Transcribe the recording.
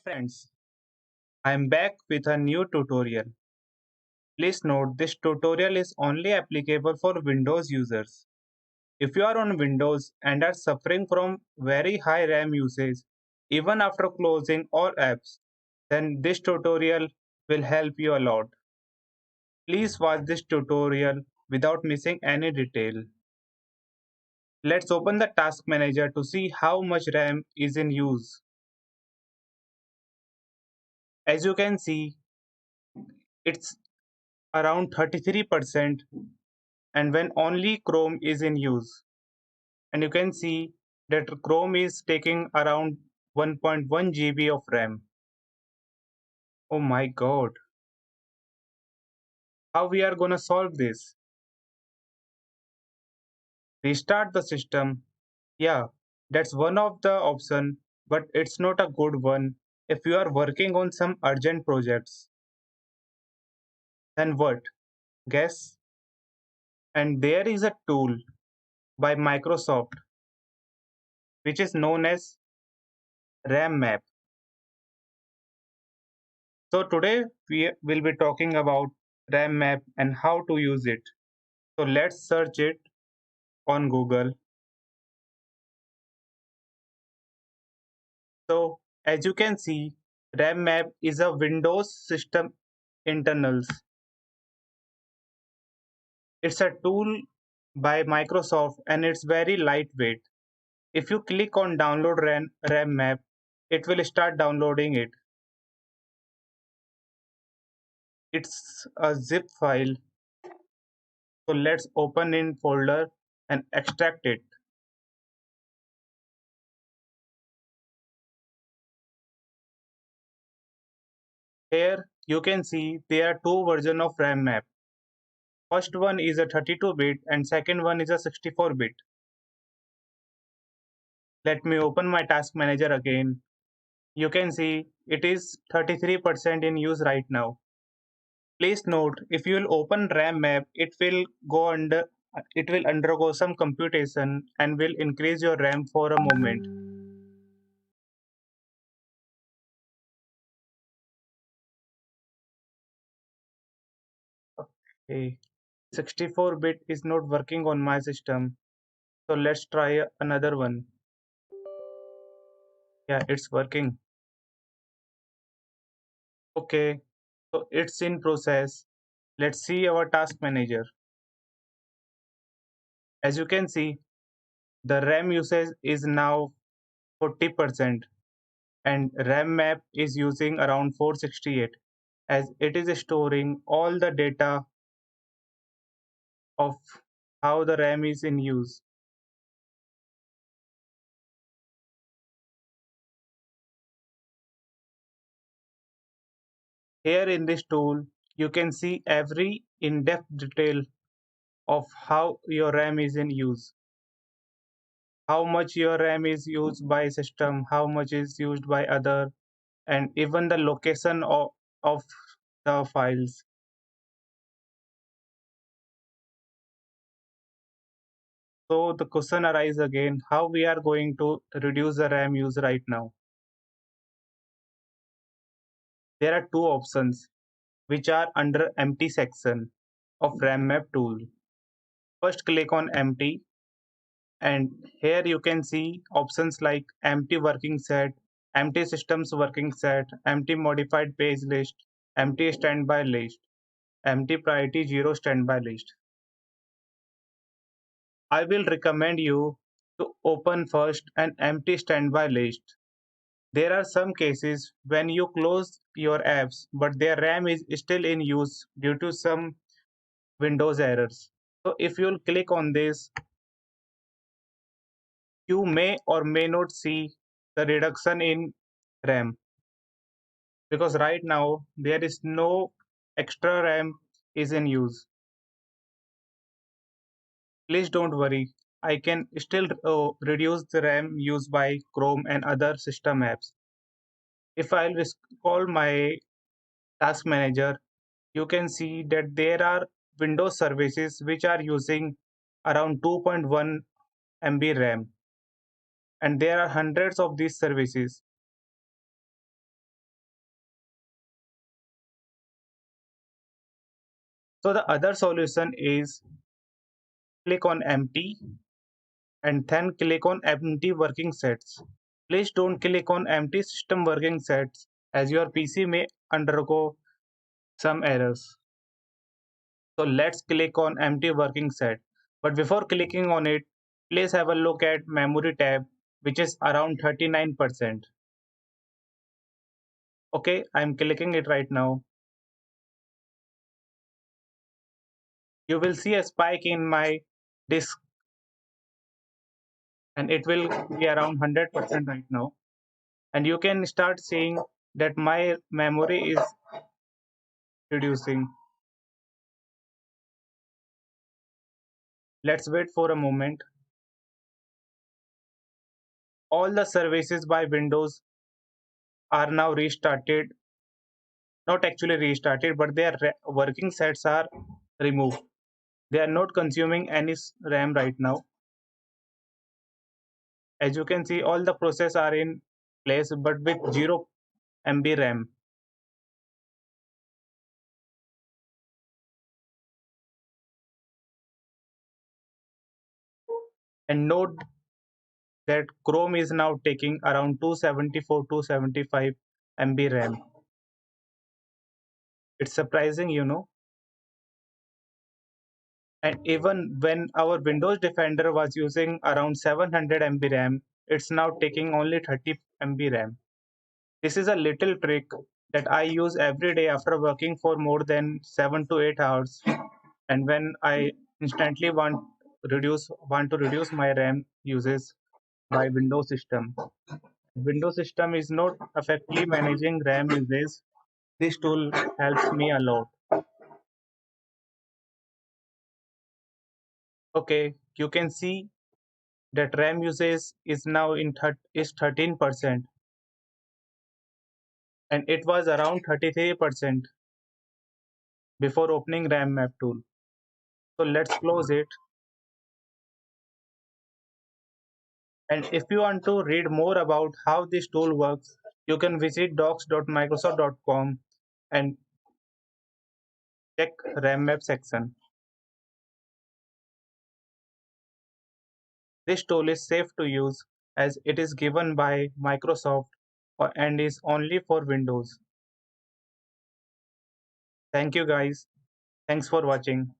Friends, I am back with a new tutorial. Please note this tutorial is only applicable for Windows users. If you are on Windows and are suffering from very high RAM usage, even after closing all apps, then this tutorial will help you a lot. Please watch this tutorial without missing any detail. Let's open the Task Manager to see how much RAM is in use. As you can see, it's around 33%, and when only Chrome is in use. And you can see that Chrome is taking around 1.1 GB of RAM. Oh my god, how we are gonna solve this? Restart the system. Yeah, that's one of the option, but it's not a good one if you are working on some urgent projects. Then what? Guess? And there is a tool by Microsoft which is known as RAM Map. So today we will be talking about RAM Map and how to use it. So let's search it on Google. So as you can see, RAM Map is a Windows system internals. It's a tool by Microsoft and it's very lightweight. If you click on download RAM Map, it will start downloading it. It's a zip file. So let's open in folder and extract it. Here you can see there are two versions of RAM Map. First one is a 32-bit and second one is a 64-bit. Let me open my task manager again. You can see it is 33% in use right now. Please note if you will open RAM map, it will undergo some computation and will increase your RAM for a moment. Okay. 64-bit is not working on my system. So let's try another one. Yeah, it's working. Okay, so it's in process. Let's see our task manager. As you can see, the RAM usage is now 40% and RAM map is using around 468 as it is storing all the data of how the RAM is in use. Here in this tool, you can see every in-depth detail of how your RAM is in use, how much your RAM is used by system, how much is used by other, and even the location of the files. So the question arises again, how we are going to reduce the RAM use right now? There are two options which are under empty section of RAM map tool. First click on empty and here you can see options like empty working set, empty systems working set, empty modified page list, empty standby list, empty priority zero standby list. I will recommend you to open first an empty standby list. There are some cases when you close your apps but their RAM is still in use due to some Windows errors. So if you'll click on this, you may or may not see the reduction in RAM because right now there is no extra RAM is in use. Please don't worry. I can still reduce the RAM used by Chrome and other system apps. If I'll call my task manager, you can see that there are Windows services which are using around 2.1 MB RAM and there are hundreds of these services. So the other solution is click on empty and then click on empty working sets. Please don't click on empty system working sets as your PC may undergo some errors. So let's click on empty working set. But before clicking on it, please have a look at memory tab, which is around 39%. Okay, I'm clicking it right now. You will see a spike in my disk and it will be around 100% right now. And you can start seeing that my memory is reducing. Let's wait for a moment. All the services by Windows are now restarted. Not actually restarted, but their working sets are removed. They are not consuming any RAM right now. As you can see, all the process are in place, but with 0 MB RAM. And note that Chrome is now taking around 274 275 MB RAM. It's surprising, you know. And even when our Windows Defender was using around 700 MB RAM, it's now taking only 30 MB RAM. This is a little trick that I use every day after working for more than 7 to 8 hours. And when I instantly want to reduce my RAM uses by Windows system. Windows system is not effectively managing RAM usage. This tool helps me a lot. Okay, you can see that RAM usage is now is 13% and it was around 33% before opening RAM map tool. So let's close it. And if you want to read more about how this tool works, you can visit docs.microsoft.com and check RAM map section. This tool is safe to use as it is given by Microsoft and is only for Windows. Thank you guys. Thanks for watching.